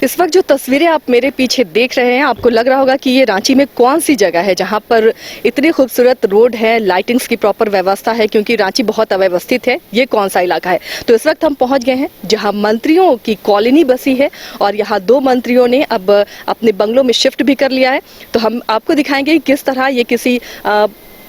इस वक्त जो तस्वीरें आप मेरे पीछे देख रहे हैं, आपको लग रहा होगा कि ये रांची में कौन सी जगह है जहां पर इतनी खूबसूरत रोड है, लाइटिंग्स की प्रॉपर व्यवस्था है, क्योंकि रांची बहुत अव्यवस्थित है। ये कौन सा इलाका है? तो इस वक्त हम पहुंच गए हैं जहां मंत्रियों की कॉलोनी बसी है और यहाँ 2 मंत्रियों ने अब अपने बंगलों में शिफ्ट भी कर लिया है। तो हम आपको दिखाएंगे कि किस तरह ये किसी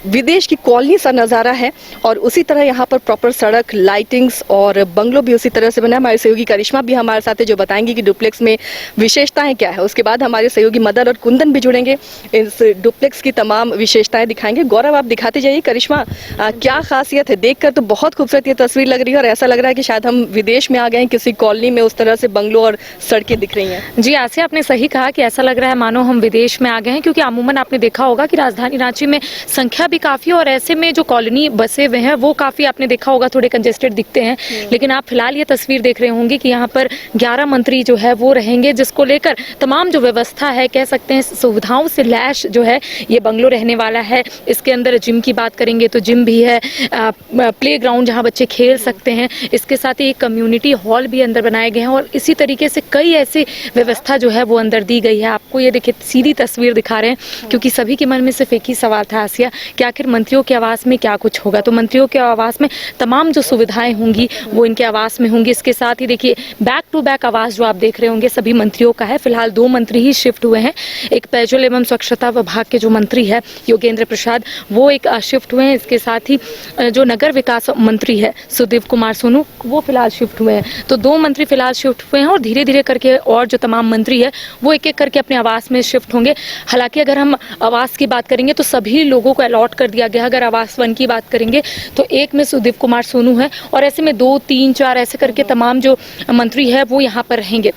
विदेश की कॉलोनी सा नज़ारा है और उसी तरह यहाँ पर प्रॉपर सड़क, लाइटिंग्स और बंगलो भी उसी तरह से बना है। हमारे सहयोगी करिश्मा भी हमारे साथ है जो बताएंगी कि डुप्लेक्स में विशेषताएं क्या है। उसके बाद हमारे सहयोगी मदन और कुंदन भी जुड़ेंगे, इस डुप्लेक्स की तमाम विशेषताएं दिखाएंगे। गौरव, आप दिखाते जाइए। करिश्मा, क्या खासियत है? देखकर तो बहुत खूबसूरत ये तस्वीर लग रही है और ऐसा लग रहा है कि शायद हम विदेश में आ गए हैं, किसी कॉलोनी में उस तरह से बंगलो और सड़कें दिख रही हैं। जी आसिया, आपने सही कहा कि ऐसा लग रहा है मानो हम विदेश में आ गए हैं, क्योंकि अमूमन आपने देखा होगा कि राजधानी रांची में संख्या भी काफी, और ऐसे में जो कॉलोनी बसे हुए हैं वो काफी, आपने देखा होगा, थोड़े कंजेस्टेड दिखते हैं। लेकिन आप फिलहाल ये तस्वीर देख रहे होंगे कि यहाँ पर 11 मंत्री जो है वो रहेंगे, जिसको लेकर तमाम जो व्यवस्था है, कह सकते हैं सुविधाओं से लैश जो है ये बंगलो रहने वाला है। इसके अंदर जिम की बात करेंगे तो जिम भी है, प्ले ग्राउंड जहाँ बच्चे खेल सकते हैं। इसके साथ ही एक कम्युनिटी हॉल भी अंदर बनाए गए हैं और इसी तरीके से कई ऐसी व्यवस्था जो है वो अंदर दी गई है। आपको ये देखिए सीधी तस्वीर दिखा रहे हैं, क्योंकि सभी के मन में सिर्फ एक ही सवाल था आसिया कि आखिर मंत्रियों के आवास में क्या कुछ होगा। तो मंत्रियों के आवास में तमाम जो सुविधाएं होंगी वो इनके आवास में होंगी। इसके साथ ही देखिए बैक टू बैक आवास जो आप देख रहे होंगे सभी मंत्रियों का है। फिलहाल 2 मंत्री ही शिफ्ट हुए हैं। एक पेयजल एवं स्वच्छता विभाग के जो मंत्री है योगेंद्र प्रसाद, वो एक शिफ्ट हुए हैं। इसके साथ ही जो नगर विकास मंत्री है सुदेव कुमार सोनू, वो फिलहाल शिफ्ट हुए हैं। तो 2 मंत्री फिलहाल शिफ्ट हुए हैं और धीरे धीरे करके और जो तमाम मंत्री है वो एक एक करके अपने आवास में शिफ्ट होंगे। हालांकि अगर हम आवास की बात करेंगे तो सभी लोगों को अलॉट कर दिया गया। अगर आवास 1 की बात करेंगे तो एक में सुदेव कुमार सोनू है और ऐसे में 2, 3, 4 ऐसे करके तमाम जो मंत्री है वो यहाँ पर रहेंगे।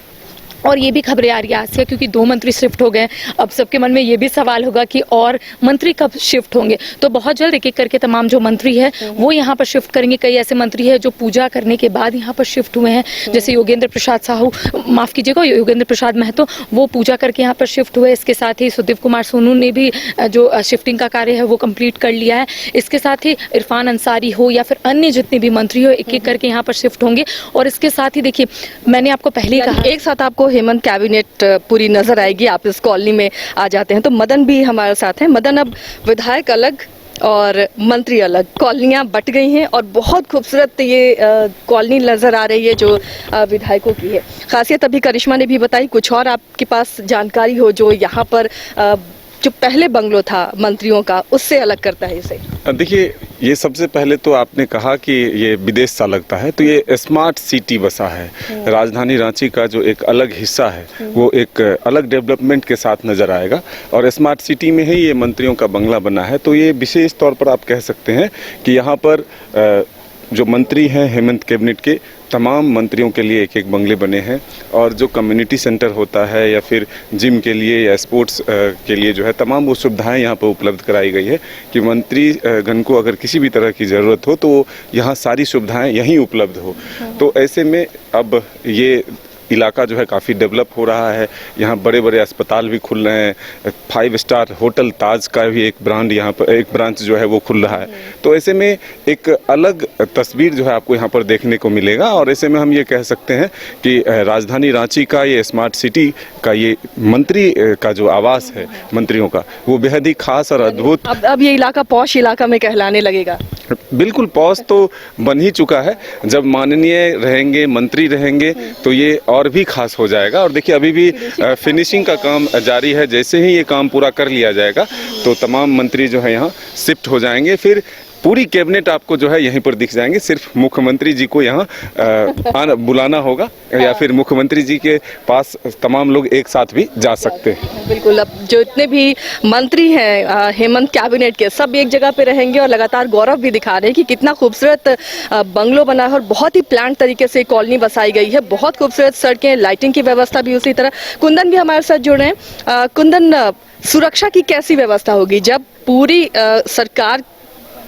और ये भी खबरें आ रही है आसिया, क्योंकि 2 मंत्री शिफ्ट हो गए। अब सबके मन में ये भी सवाल होगा कि और मंत्री कब शिफ्ट होंगे। तो बहुत जल्द एक एक करके तमाम जो मंत्री है वो यहाँ पर शिफ्ट करेंगे। कई ऐसे मंत्री है जो पूजा करने के बाद यहाँ पर शिफ्ट हुए हैं, जैसे योगेंद्र प्रसाद साहू, माफ कीजिएगा, योगेंद्र प्रसाद महतो, वो पूजा करके यहाँ पर शिफ्ट हुए। इसके साथ ही सुदेव कुमार सोनू ने भी जो शिफ्टिंग का कार्य है वो कंप्लीट कर लिया है। इसके साथ ही इरफान अंसारी हो या फिर अन्य जितने भी मंत्री हो एक एक करके यहाँ पर शिफ्ट होंगे। और इसके साथ ही देखिए, मैंने आपको पहले ही कहा, एक साथ आपको हेमंत कैबिनेट पूरी नजर आएगी। आप इस कॉलोनी में आ जाते हैं तो मदन भी हमारे साथ हैं। मदन, अब विधायक अलग और मंत्री अलग, कॉलोनियां बट गई हैं और बहुत खूबसूरत ये कॉलोनी नजर आ रही है जो विधायकों की है। खासियत अभी करिश्मा ने भी बताई, कुछ और आपके पास जानकारी हो जो यहाँ पर जो पहले बंगलो था मंत्रियों का उससे अलग करता है इसे? देखिए, ये सबसे पहले तो आपने कहा कि ये विदेश सा लगता है, तो ये स्मार्ट सिटी बसा है। राजधानी रांची का जो एक अलग हिस्सा है वो एक अलग डेवलपमेंट के साथ नज़र आएगा और स्मार्ट सिटी में ही ये मंत्रियों का बंगला बना है। तो ये विशेष तौर पर आप कह सकते हैं कि यहाँ पर जो मंत्री हैं हेमंत कैबिनेट के, तमाम मंत्रियों के लिए एक एक बंगले बने हैं और जो कम्युनिटी सेंटर होता है या फिर जिम के लिए या स्पोर्ट्स के लिए जो है तमाम वो सुविधाएं यहाँ पर उपलब्ध कराई गई है कि मंत्री गण को अगर किसी भी तरह की ज़रूरत हो तो यहाँ सारी सुविधाएं यहीं उपलब्ध हो। तो ऐसे में अब ये इलाका जो है काफ़ी डेवलप हो रहा है। यहाँ बड़े बड़े अस्पताल भी खुल रहे हैं। 5 स्टार होटल ताज का भी एक ब्रांड यहाँ पर, एक ब्रांच जो है वो खुल रहा है। तो ऐसे में एक अलग तस्वीर जो है आपको यहाँ पर देखने को मिलेगा और ऐसे में हम ये कह सकते हैं कि राजधानी रांची का ये स्मार्ट सिटी का ये मंत्री का जो आवास है मंत्रियों का, वो बेहद ही खास और अद्भुत। अब ये इलाका पॉश इलाका में कहलाने लगेगा। बिल्कुल पॉश तो बन ही चुका है। जब माननीय रहेंगे, मंत्री रहेंगे तो ये और भी खास हो जाएगा। और देखिए, अभी भी फिनिशिंग का काम जारी है। जैसे ही ये काम पूरा कर लिया जाएगा तो तमाम मंत्री जो है यहाँ शिफ्ट हो जाएंगे। फिर पूरी कैबिनेट आपको जो है यहीं पर दिख जाएंगे। सिर्फ मुख्यमंत्री जी को यहाँ बुलाना होगा या फिर मुख्यमंत्री जी के पास तमाम लोग एक साथ भी जा सकते हैं। बिल्कुल, अब जो इतने भी मंत्री हैं हेमंत कैबिनेट के, सब एक जगह पे रहेंगे और लगातार गौरव भी दिखा रहे हैं कि कितना खूबसूरत बंगलो बना है और बहुत ही प्लान तरीके से कॉलोनी बसाई गई है। बहुत खूबसूरत सड़कें, लाइटिंग की व्यवस्था भी उसी तरह। कुंदन भी हमारे साथ जुड़े हैं। कुंदन, सुरक्षा की कैसी व्यवस्था होगी जब पूरी सरकार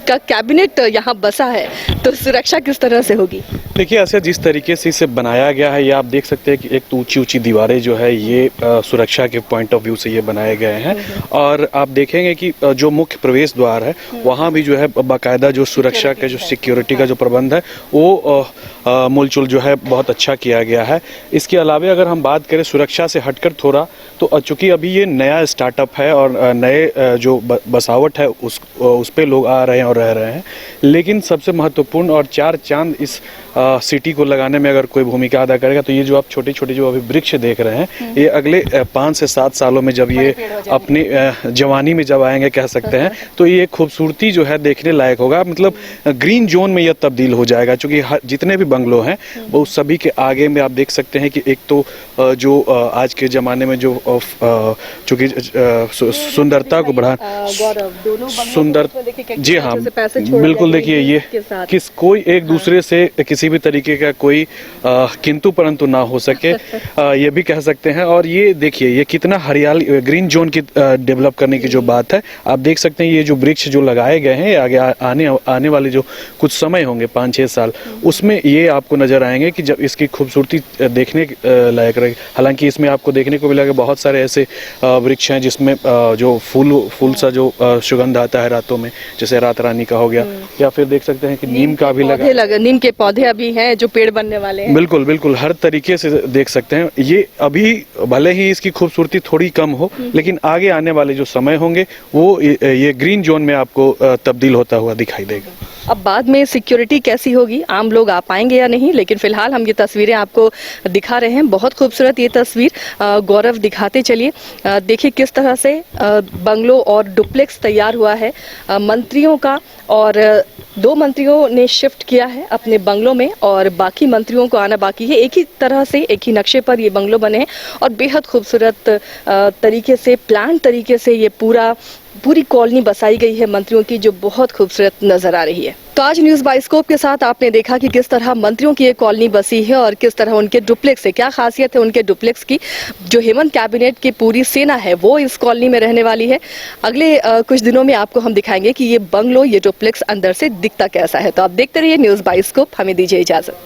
का कैबिनेट यहाँ बसा है, तो सुरक्षा किस तरह से होगी? देखिए ऐसे जिस तरीके से इसे बनाया गया है, ये आप देख सकते हैं कि एक तो ऊंची ऊंची दीवारें जो है ये सुरक्षा के पॉइंट ऑफ व्यू से ये बनाए गए हैं। और आप देखेंगे कि जो मुख्य प्रवेश द्वार है वहाँ भी जो है बाकायदा जो सुरक्षा का जो सिक्योरिटी का जो प्रबंध है वो मूलचूल जो है बहुत अच्छा किया गया है। इसके अलावा अगर हम बात करें सुरक्षा से हटकर थोड़ा, तो चूँकि अभी ये नया स्टार्टअप है और नए जो बसावट है उस पे लोग आ रहे हैं और रह रहे हैं, लेकिन सबसे महत्वपूर्ण और चार चांद इस सिटी को लगाने में अगर कोई भूमिका अदा करेगा तो ये जो आप छोटे छोटे जो अभी वृक्ष देख रहे हैं, ये अगले 5 से 7 सालों में जब ये अपनी जवानी में जब आएंगे कह सकते हैं, तो ये खूबसूरती जो है देखने लायक होगा। मतलब ग्रीन जोन में यह तब्दील हो जाएगा, क्योंकि जितने भी बंगलो हैं वो सभी के आगे में आप देख सकते हैं कि एक तो जो आज के ज़माने में जो चूँकि सुंदरता को बढ़ा सुंदर, जी हाँ बिल्कुल, देखिए ये कोई एक दूसरे से किसी भी तरीके का कोई किंतु परंतु ना हो सके, ये भी कह सकते हैं। और ये देखिए ये कितना हरियाली, ग्रीन जोन की डेवलप करने की जो बात है, आप देख सकते हैं ये जो वृक्ष जो लगाए गए हैं आगे आने वाले जो कुछ समय होंगे 5-6 साल, उसमें ये आपको नजर आएंगे कि जब इसकी खूबसूरती देखने लायक रहे। हालांकि इसमें आपको देखने को मिलेगा बहुत सारे ऐसे वृक्ष हैं जिसमें जो फूल सा जो सुगंध आता है रातों में, जैसे रात रानी का हो गया, या फिर देख सकते हैं कि नीम का भी लगा, नीम के पौधे अभी हैं जो पेड़ बनने वाले हैं। बिल्कुल बिल्कुल, हर तरीके से देख सकते हैं। ये अभी भले ही इसकी खूबसूरती थोड़ी कम हो, लेकिन आगे आने वाले जो समय होंगे वो ये ग्रीन जोन में आपको तब्दील होता हुआ दिखाई देगा। अब बाद में सिक्योरिटी कैसी होगी, आम लोग आ पाएंगे या नहीं, लेकिन फिलहाल हम ये तस्वीरें आपको दिखा रहे हैं। बहुत खूबसूरत ये तस्वीर गौरव दिखाते चलिए। देखिए किस तरह से बंगलो और डुप्लेक्स तैयार हुआ है मंत्रियों का, और 2 मंत्रियों ने शिफ्ट किया है अपने बंगलों में और बाकी मंत्रियों को आना बाकी है। एक ही तरह से, एक ही नक्शे पर ये बंगलो बने हैं और बेहद खूबसूरत तरीके से, प्लान तरीके से ये पूरी कॉलोनी बसाई गई है मंत्रियों की, जो बहुत खूबसूरत नजर आ रही है। तो आज न्यूज़ बाइस्कोप के साथ आपने देखा कि किस तरह मंत्रियों की ये कॉलोनी बसी है और किस तरह उनके डुप्लेक्स है, क्या खासियत है उनके डुप्लेक्स की। जो हेमंत कैबिनेट की पूरी सेना है वो इस कॉलोनी में रहने वाली है। अगले कुछ दिनों में आपको हम दिखाएंगे कि ये बंगलो, ये डुप्लेक्स अंदर से दिखता कैसा है। तो आप देखते रहिए न्यूज़ बाइस्कोप, हमें दीजिए इजाजत।